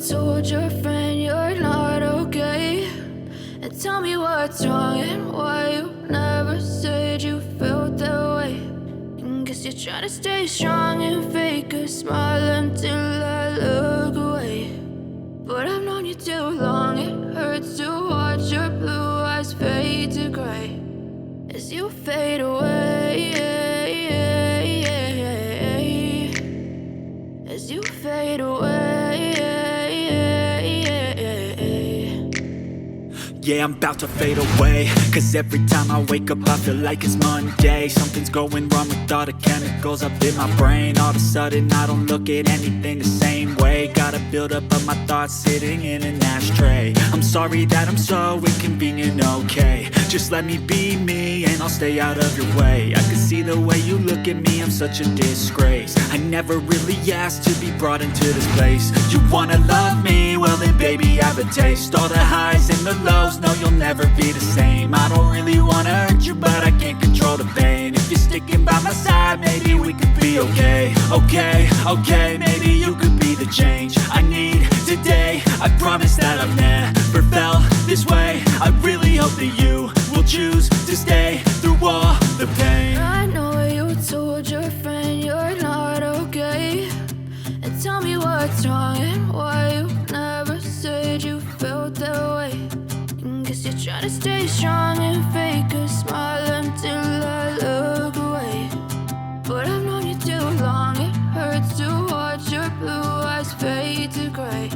told your friend you're not okay, and tell me what's wrong and why you never said you felt that way. And guess you're trying to stay strong and fake a smile until I look away. But I've known you too long, it hurts to watch your blue eyes fade to gray as you fade away, as you fade away. Yeah, I'm about to fade away, cause every time I wake up I feel like it's Monday. Something's going wrong with all the chemicals up in my brain. All of a sudden I don't look at anything the same way. Got a build up of my thoughts sitting in an ashtray. I'm sorry that I'm so inconvenient, okay. Just let me be me and I'll stay out of your way. I can see the way you look at me, I'm such a disgrace. I never really asked to be brought into this place. You wanna love me? Well then baby have a taste. All the highs and the lows, no, you'll never be the same. I don't really wanna hurt you, but I can't control the pain. If you're sticking by my side, maybe we could be okay. Okay, maybe you could be the change I need today. I promise that I've never felt this way. I really hope that you will choose to stay through all the pain. I know you told your friend you're not okay, and tell me what's wrong and why you never said you felt that way. Guess you're trying to stay strong and fake a smile until I look away. But I've known you too long, it hurts to watch your blue eyes fade to gray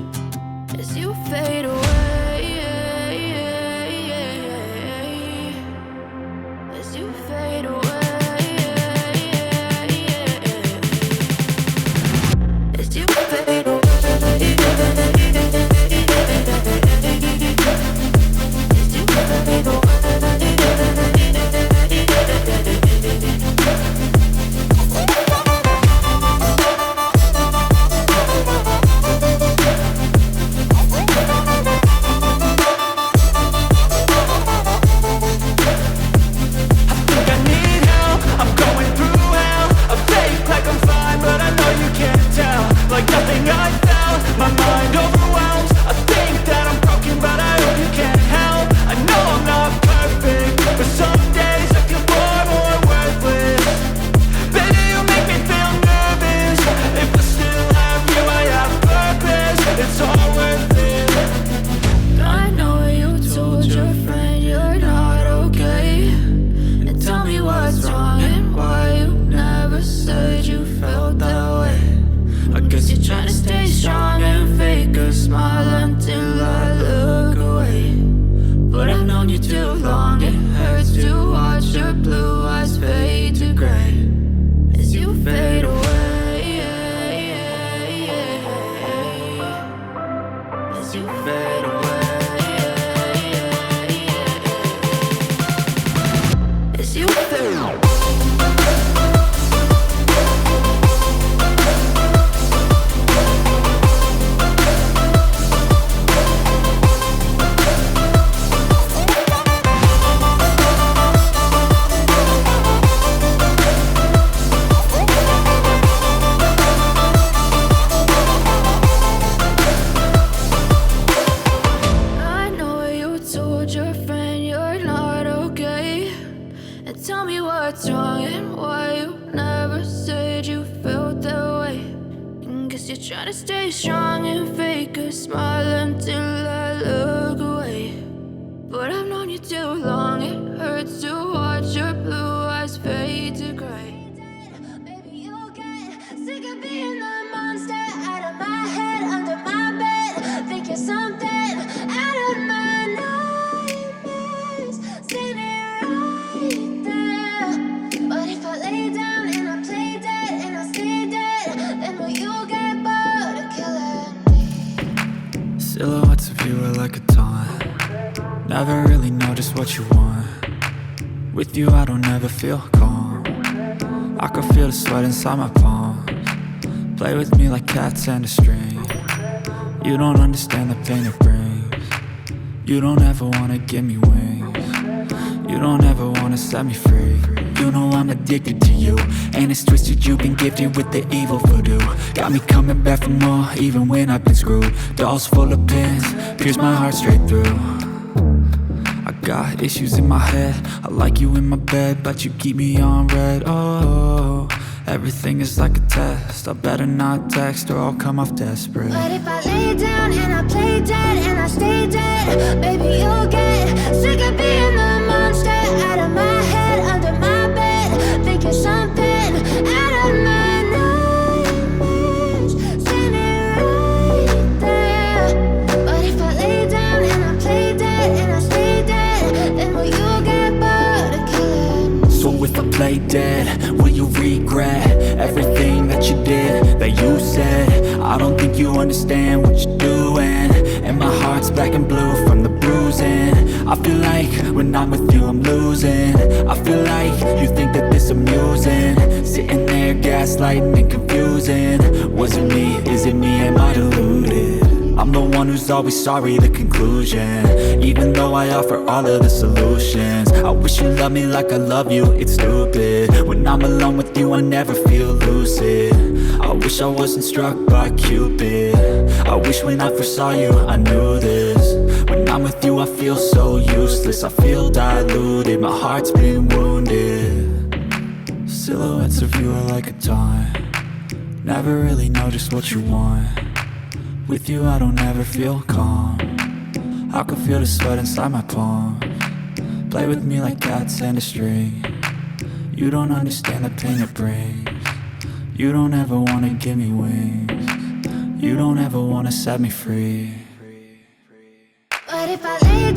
as you fade away, as you fade away, as you fade away. Try to stay strong and fake a smile until I look away. But I've known you too long, it hurts to watch your blue eyes fade to gray. Baby, you'll get sick of being the monster out of my head, under my bed. Think you're something out of my nightmares, standing right there. But if I lay down and I play dead and I stay dead, then will you get silhouettes of you are like a taunt. Never really know just what you want. With you I don't ever feel calm. I can feel the sweat inside my palms. Play with me like cats and a string. You don't understand the pain it brings. You don't ever wanna give me wings. You don't ever wanna set me free. you know I'm addicted to you. And it's twisted, you've been gifted with the evil voodoo. Got me coming back for more, even when I've been screwed. Dolls full of pins, pierce my heart straight through. I got issues in my head, I like you in my bed, but you keep me on red. Oh, everything is like a test, I better not text or I'll come off desperate. But if I lay down and I play dead and I stay dead, baby, you'll get sick of being the monster out of my head, under my bed, thinking something out of my nightmares, standing right there. But if I lay down and I play dead and I stay dead, then will you get bored of killing? So if I play dead, will you regret everything that you did, that you said? I don't think you understand what you're doing, and my heart's black and blue from the bruising. I feel like when I'm with you I'm losing. I feel like you think that this amusing, sitting there gaslighting and confusing. Was it me? Is it me? Am I deluded? I'm the one who's always sorry, the conclusion, even though I offer all of the solutions. I wish you loved me like I love you, it's stupid. When I'm alone with you I never feel lucid. I wish I wasn't struck by Cupid. I wish when I first saw you I knew this. When I'm with you I feel so useless, I feel diluted, my heart's been wounded. Silhouettes of you are like a taunt, never really know just what you want. With you I don't ever feel calm, I can feel the sweat inside my palm. Play with me like cats and a string, you don't understand the pain it brings. You don't ever wanna give me wings, you don't ever wanna set me free. But if I lay